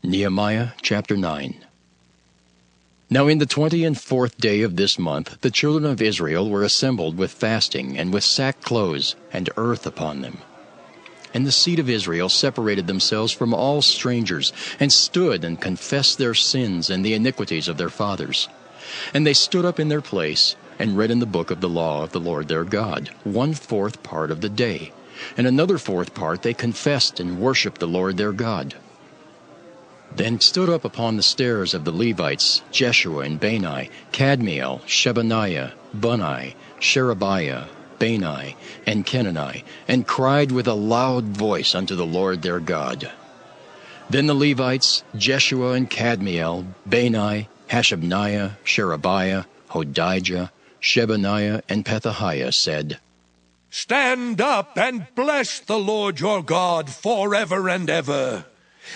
Nehemiah chapter 9. Now in the 24th day of this month the children of Israel were assembled with fasting, and with sackcloths and earth upon them. And the seed of Israel separated themselves from all strangers, and stood and confessed their sins and the iniquities of their fathers. And they stood up in their place, and read in the book of the law of the Lord their God, 1/4 part of the day. And another 4th part they confessed and worshipped the Lord their God. Then stood up upon the stairs of the Levites Jeshua and Bani, Kadmiel, Shebaniah, Bunni, Sherebiah, Bani, and Kenani, and cried with a loud voice unto the Lord their God. Then the Levites Jeshua and Kadmiel, Bani, Hashabniah, Sherebiah, Hodijah, Shebaniah, and Pethahiah said, Stand up and bless the Lord your God forever and ever.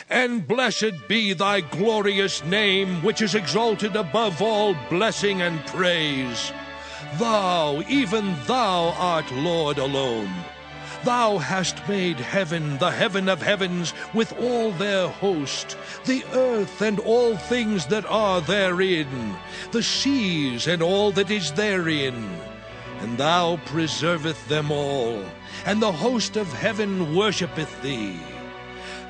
And blessed be thy glorious name, which is exalted above all blessing and praise. Thou, even thou, art Lord alone. Thou hast made heaven, the heaven of heavens, with all their host, the earth and all things that are therein, the seas and all that is therein. And thou preserveth them all, and the host of heaven worshippeth thee.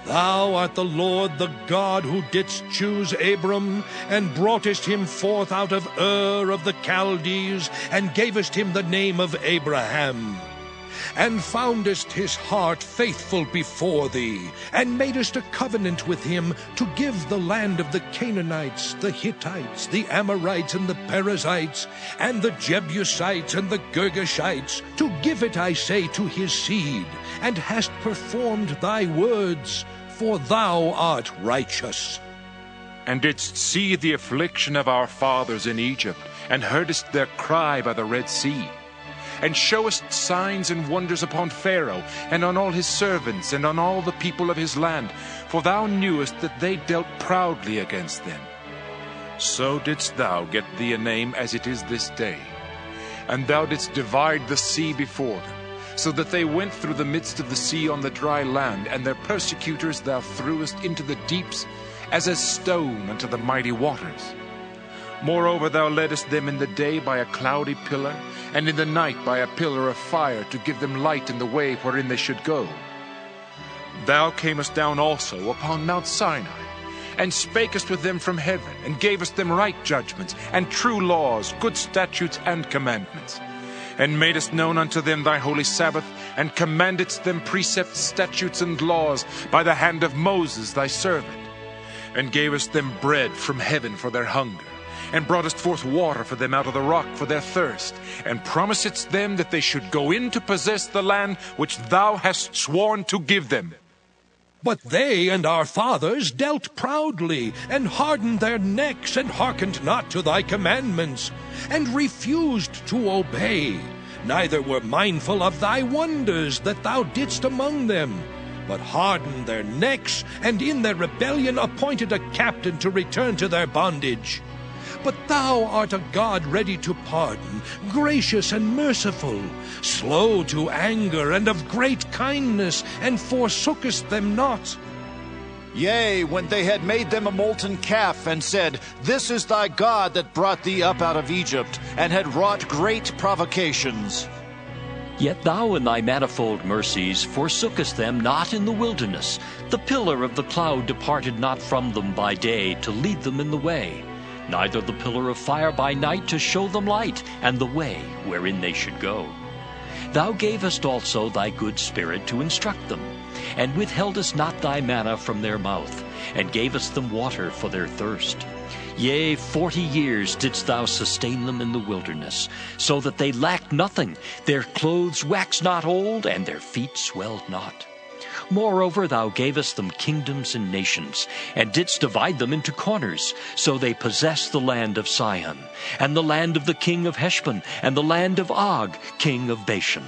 Thou art the Lord the God who didst choose Abram, and broughtest him forth out of Ur of the Chaldees, and gavest him the name of Abraham. And foundest his heart faithful before thee, and madest a covenant with him to give the land of the Canaanites, the Hittites, the Amorites, and the Perizzites, and the Jebusites, and the Girgashites, to give it, I say, to his seed, and hast performed thy words, for thou art righteous. And didst see the affliction of our fathers in Egypt, and heardest their cry by the Red Sea, and showest signs and wonders upon Pharaoh, and on all his servants, and on all the people of his land, for thou knewest that they dealt proudly against them. So didst thou get thee a name as it is this day. And thou didst divide the sea before them, so that they went through the midst of the sea on the dry land, and their persecutors thou threwest into the deeps, as a stone unto the mighty waters. Moreover, thou leddest them in the day by a cloudy pillar, and in the night by a pillar of fire, to give them light in the way wherein they should go. Thou camest down also upon Mount Sinai, and spakest with them from heaven, and gavest them right judgments, and true laws, good statutes, and commandments, and madest known unto them thy holy Sabbath, and commandedst them precepts, statutes, and laws by the hand of Moses thy servant, and gavest them bread from heaven for their hunger, and broughtest forth water for them out of the rock for their thirst, and promisedst them that they should go in to possess the land which thou hast sworn to give them. But they and our fathers dealt proudly, and hardened their necks, and hearkened not to thy commandments, and refused to obey, neither were mindful of thy wonders that thou didst among them, but hardened their necks, and in their rebellion appointed a captain to return to their bondage. But thou art a God ready to pardon, gracious and merciful, slow to anger, and of great kindness, and forsookest them not. Yea, when they had made them a molten calf, and said, This is thy God that brought thee up out of Egypt, and had wrought great provocations. Yet thou in thy manifold mercies forsookest them not in the wilderness. The pillar of the cloud departed not from them by day to lead them in the way, neither the pillar of fire by night to show them light, and the way wherein they should go. Thou gavest also thy good Spirit to instruct them, and withheldest not thy manna from their mouth, and gavest them water for their thirst. Yea, 40 years didst thou sustain them in the wilderness, so that they lacked nothing. Their clothes waxed not old, and their feet swelled not. Moreover, thou gavest them kingdoms and nations, and didst divide them into corners. So they possessed the land of Sihon, and the land of the king of Heshbon, and the land of Og, king of Bashan.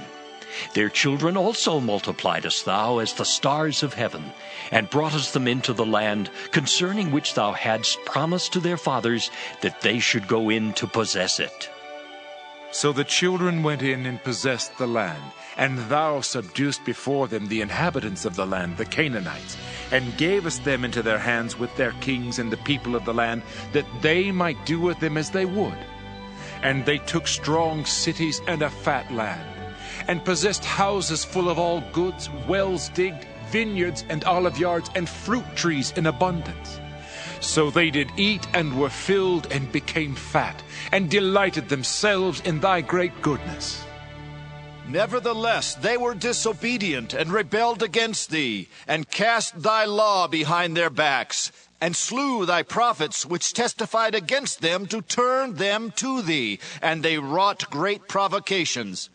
Their children also multipliedst thou as the stars of heaven, and broughtest them into the land concerning which thou hadst promised to their fathers, that they should go in to possess it. So the children went in and possessed the land, and thou subduedst before them the inhabitants of the land, the Canaanites, and gavest them into their hands with their kings and the people of the land, that they might do with them as they would. And they took strong cities and a fat land, and possessed houses full of all goods, wells digged, vineyards and olive yards, and fruit trees in abundance. So they did eat and were filled and became fat, and delighted themselves in thy great goodness. Nevertheless, they were disobedient and rebelled against thee, and cast thy law behind their backs, and slew thy prophets which testified against them to turn them to thee, and they wrought great provocations.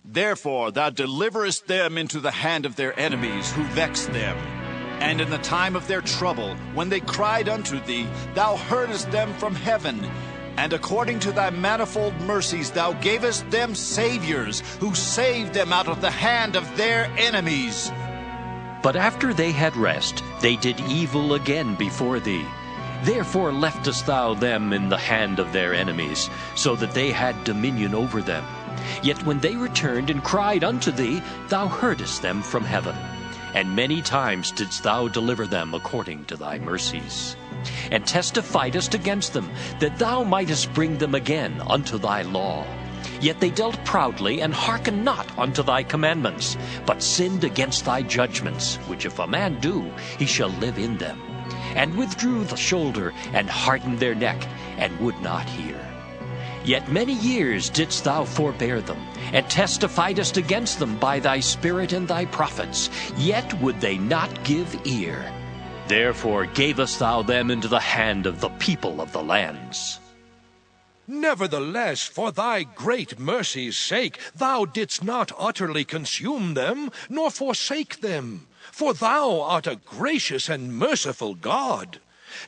Therefore thou deliverest them into the hand of their enemies who vexed them. And in the time of their trouble, when they cried unto thee, thou heardest them from heaven. And according to thy manifold mercies thou gavest them saviors, who saved them out of the hand of their enemies. But after they had rest, they did evil again before thee. Therefore leftest thou them in the hand of their enemies, so that they had dominion over them. Yet when they returned and cried unto thee, thou heardest them from heaven. And many times didst thou deliver them according to thy mercies. And testifiedst against them, that thou mightest bring them again unto thy law. Yet they dealt proudly, and hearkened not unto thy commandments, but sinned against thy judgments, which if a man do, he shall live in them. And withdrew the shoulder, and hardened their neck, and would not hear. Yet many years didst thou forbear them, and testifiedst against them by thy Spirit and thy prophets, yet would they not give ear. Therefore gavest thou them into the hand of the people of the lands. Nevertheless, for thy great mercy's sake, thou didst not utterly consume them, nor forsake them. For thou art a gracious and merciful God.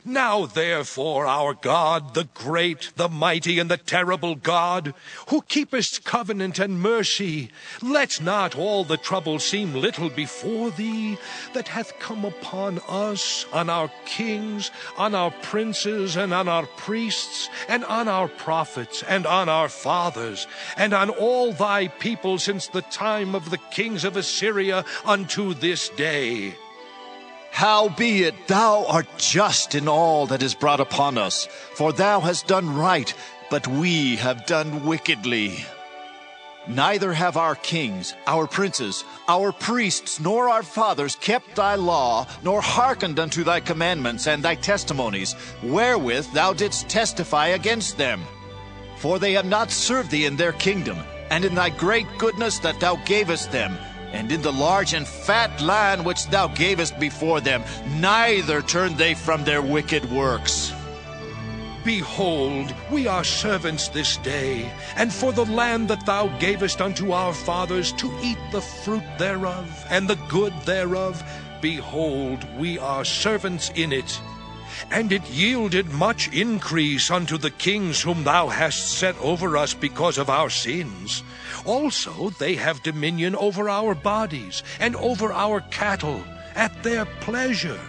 Now therefore, our God, the great, the mighty, and the terrible God, who keepest covenant and mercy, let not all the trouble seem little before thee, that hath come upon us, on our kings, on our princes, and on our priests, and on our prophets, and on our fathers, and on all thy people since the time of the kings of Assyria unto this day. Howbeit thou art just in all that is brought upon us, for thou hast done right, but we have done wickedly. Neither have our kings, our princes, our priests, nor our fathers kept thy law, nor hearkened unto thy commandments and thy testimonies, wherewith thou didst testify against them. For they have not served thee in their kingdom, and in thy great goodness that thou gavest them, and in the large and fat land which thou gavest before them, neither turned they from their wicked works. Behold, we are servants this day, and for the land that thou gavest unto our fathers to eat the fruit thereof, and the good thereof, behold, we are servants in it. And it yielded much increase unto the kings whom thou hast set over us because of our sins. Also they have dominion over our bodies, and over our cattle, at their pleasure,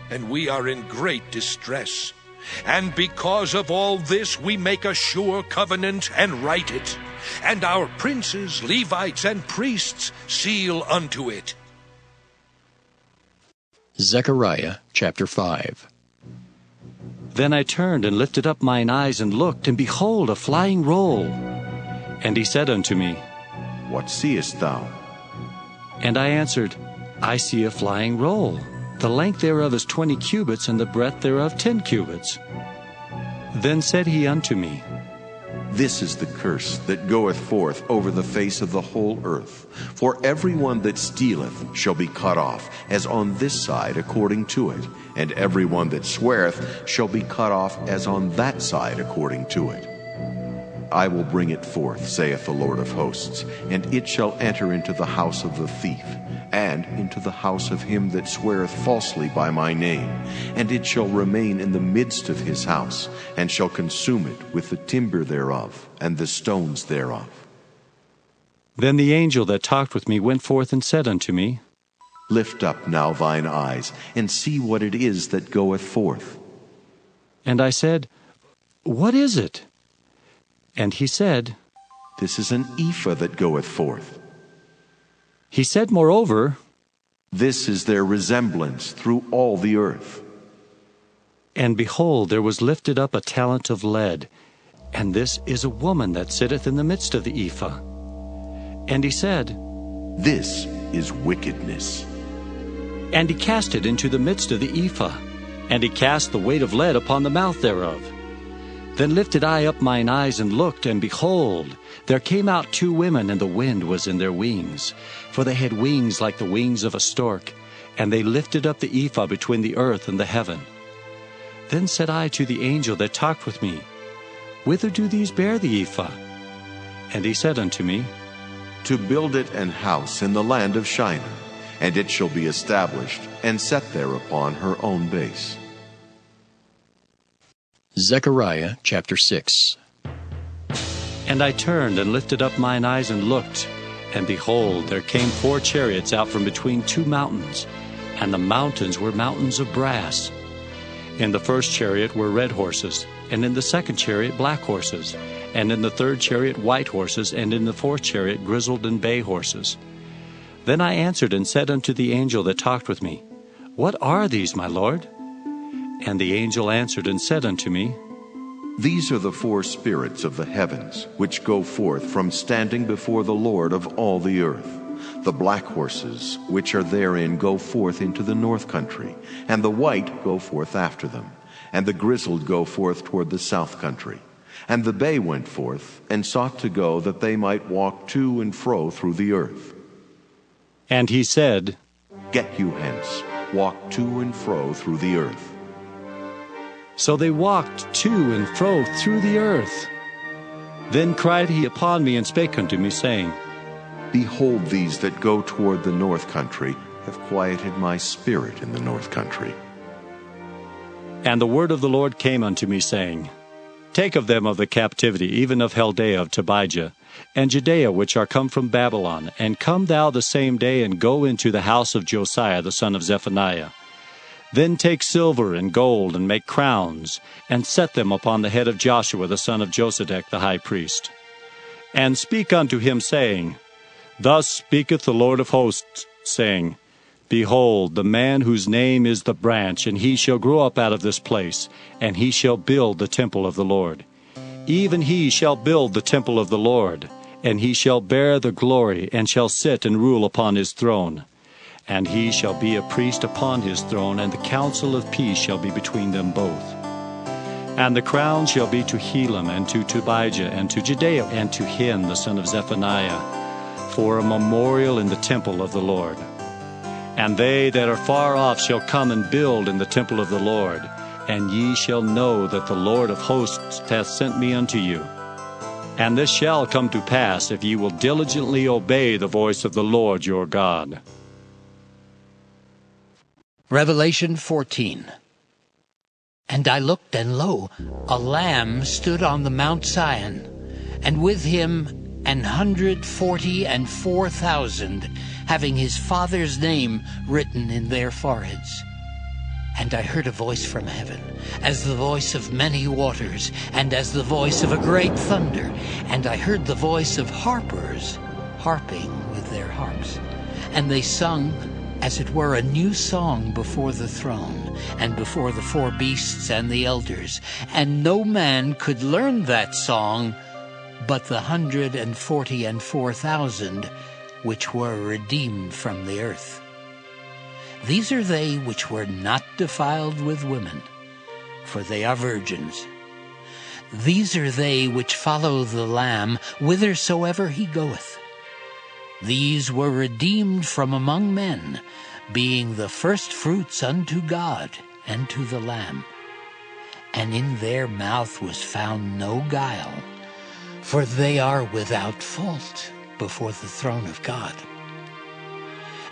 and we are in great distress. And because of all this we make a sure covenant, and write it, and our princes, Levites, and priests seal unto it. Zechariah chapter 5. Then I turned and lifted up mine eyes and looked, and behold, a flying roll. And he said unto me, What seest thou? And I answered, I see a flying roll. The length thereof is 20 cubits, and the breadth thereof 10 cubits. Then said he unto me, This is the curse that goeth forth over the face of the whole earth. For every one that stealeth shall be cut off, as on this side according to it, and every one that sweareth shall be cut off, as on that side according to it. I will bring it forth, saith the Lord of hosts, and it shall enter into the house of the thief, and into the house of him that sweareth falsely by my name, and it shall remain in the midst of his house, and shall consume it with the timber thereof, and the stones thereof. Then the angel that talked with me went forth and said unto me, Lift up now thine eyes, and see what it is that goeth forth. And I said, What is it? And he said, This is an ephah that goeth forth. He said moreover, This is their resemblance through all the earth. And behold, there was lifted up a talent of lead, and this is a woman that sitteth in the midst of the ephah. And he said, This is wickedness. And he cast it into the midst of the ephah, and he cast the weight of lead upon the mouth thereof. Then lifted I up mine eyes and looked, and behold, there came out 2 women, and the wind was in their wings. For they had wings like the wings of a stork, and they lifted up the ephah between the earth and the heaven. Then said I to the angel that talked with me, Whither do these bear the ephah? And he said unto me, To build it an house in the land of Shinar, and it shall be established and set there upon her own base. Zechariah chapter 6. And I turned and lifted up mine eyes and looked, and behold, there came 4 chariots out from between 2 mountains, and the mountains were mountains of brass. In the first chariot were red horses, and in the second chariot black horses, and in the third chariot white horses, and in the fourth chariot grizzled and bay horses. Then I answered and said unto the angel that talked with me, What are these, my Lord? And the angel answered and said unto me, These are the 4 spirits of the heavens, which go forth from standing before the Lord of all the earth. The black horses, which are therein, go forth into the north country, and the white go forth after them, and the grizzled go forth toward the south country. And the bay went forth, and sought to go, that they might walk to and fro through the earth. And he said, Get you hence, walk to and fro through the earth. So they walked to and fro through the earth. Then cried he upon me and spake unto me, saying, Behold, these that go toward the north country have quieted my spirit in the north country. And the word of the Lord came unto me, saying, Take of them of the captivity, even of Chaldea of Tobijah, and Judea, which are come from Babylon, and come thou the same day, and go into the house of Josiah the son of Zephaniah. Then take silver and gold, and make crowns, and set them upon the head of Joshua the son of Josedech the high priest. And speak unto him, saying, Thus speaketh the Lord of hosts, saying, Behold, the man whose name is the branch, and he shall grow up out of this place, and he shall build the temple of the Lord. Even he shall build the temple of the Lord, and he shall bear the glory, and shall sit and rule upon his throne. And he shall be a priest upon his throne, and the counsel of peace shall be between them both. And the crown shall be to Helam, and to Tobijah, and to Judea, and to Hin the son of Zephaniah, for a memorial in the temple of the Lord. And they that are far off shall come and build in the temple of the Lord, and ye shall know that the Lord of hosts hath sent me unto you. And this shall come to pass, if ye will diligently obey the voice of the Lord your God. Revelation 14. And I looked, and lo, a Lamb stood on the Mount Zion, and with him 144,000, having his Father's name written in their foreheads. And I heard a voice from heaven, as the voice of many waters, and as the voice of a great thunder. And I heard the voice of harpers harping with their harps. And they sung, as it were, a new song before the throne, and before the 4 beasts and the elders. And no man could learn that song but the 144,000 which were redeemed from the earth. These are they which were not defiled with women, for they are virgins. These are they which follow the Lamb whithersoever he goeth. These were redeemed from among men, being the firstfruits unto God and to the Lamb. And in their mouth was found no guile, for they are without fault before the throne of God.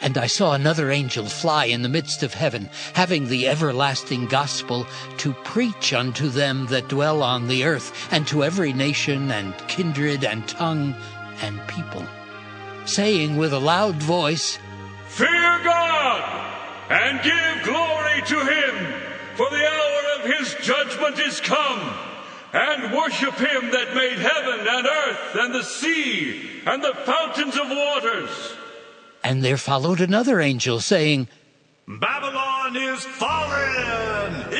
And I saw another angel fly in the midst of heaven, having the everlasting gospel to preach unto them that dwell on the earth, and to every nation and kindred and tongue and people, saying with a loud voice, Fear God, and give glory to him, for the hour of his judgment is come. And worship him that made heaven and earth and the sea and the fountains of waters. And there followed another angel, saying, Babylon is fallen,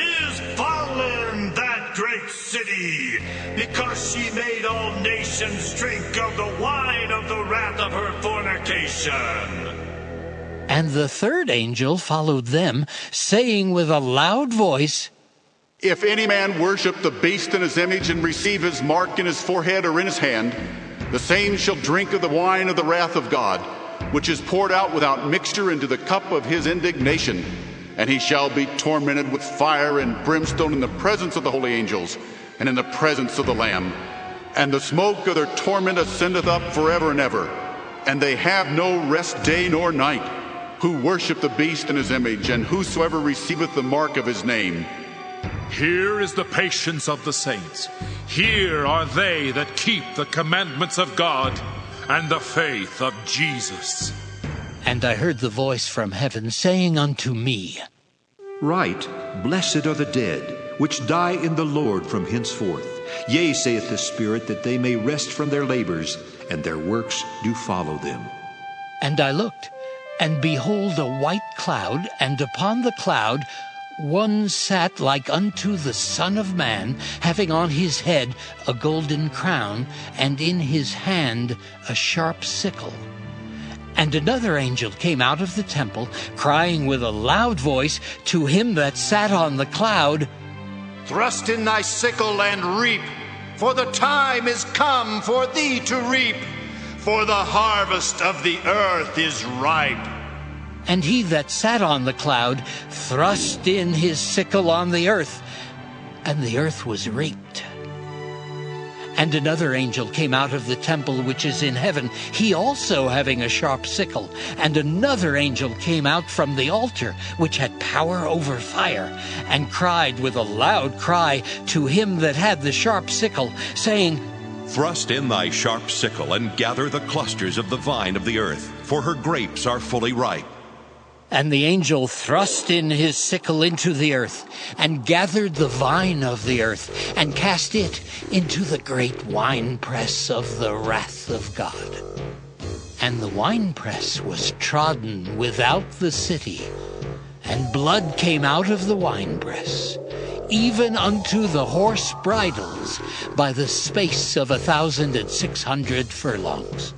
that great city, because she made all nations drink of the wine of the wrath of her fornication. And the third angel followed them, saying with a loud voice, If any man worship the beast in his image and receive his mark in his forehead or in his hand, the same shall drink of the wine of the wrath of God, which is poured out without mixture into the cup of his indignation. And he shall be tormented with fire and brimstone in the presence of the holy angels and in the presence of the Lamb. And the smoke of their torment ascendeth up forever and ever. And they have no rest day nor night, who worship the beast in his image, and whosoever receiveth the mark of his name. Here is the patience of the saints. Here are they that keep the commandments of God and the faith of Jesus. And I heard the voice from heaven saying unto me, Write, Blessed are the dead, which die in the Lord from henceforth. Yea, saith the Spirit, that they may rest from their labors, and their works do follow them. And I looked, and behold a white cloud, and upon the cloud one sat like unto the Son of Man, having on his head a golden crown, and in his hand a sharp sickle. And another angel came out of the temple, crying with a loud voice to him that sat on the cloud, Thrust in thy sickle and reap, for the time is come for thee to reap, for the harvest of the earth is ripe. And he that sat on the cloud thrust in his sickle on the earth, and the earth was reaped. And another angel came out of the temple which is in heaven, he also having a sharp sickle. And another angel came out from the altar, which had power over fire, and cried with a loud cry to him that had the sharp sickle, saying, Thrust in thy sharp sickle, and gather the clusters of the vine of the earth, for her grapes are fully ripe. And the angel thrust in his sickle into the earth, and gathered the vine of the earth, and cast it into the great winepress of the wrath of God. And the winepress was trodden without the city, and blood came out of the winepress, even unto the horse bridles, by the space of 1,600 furlongs.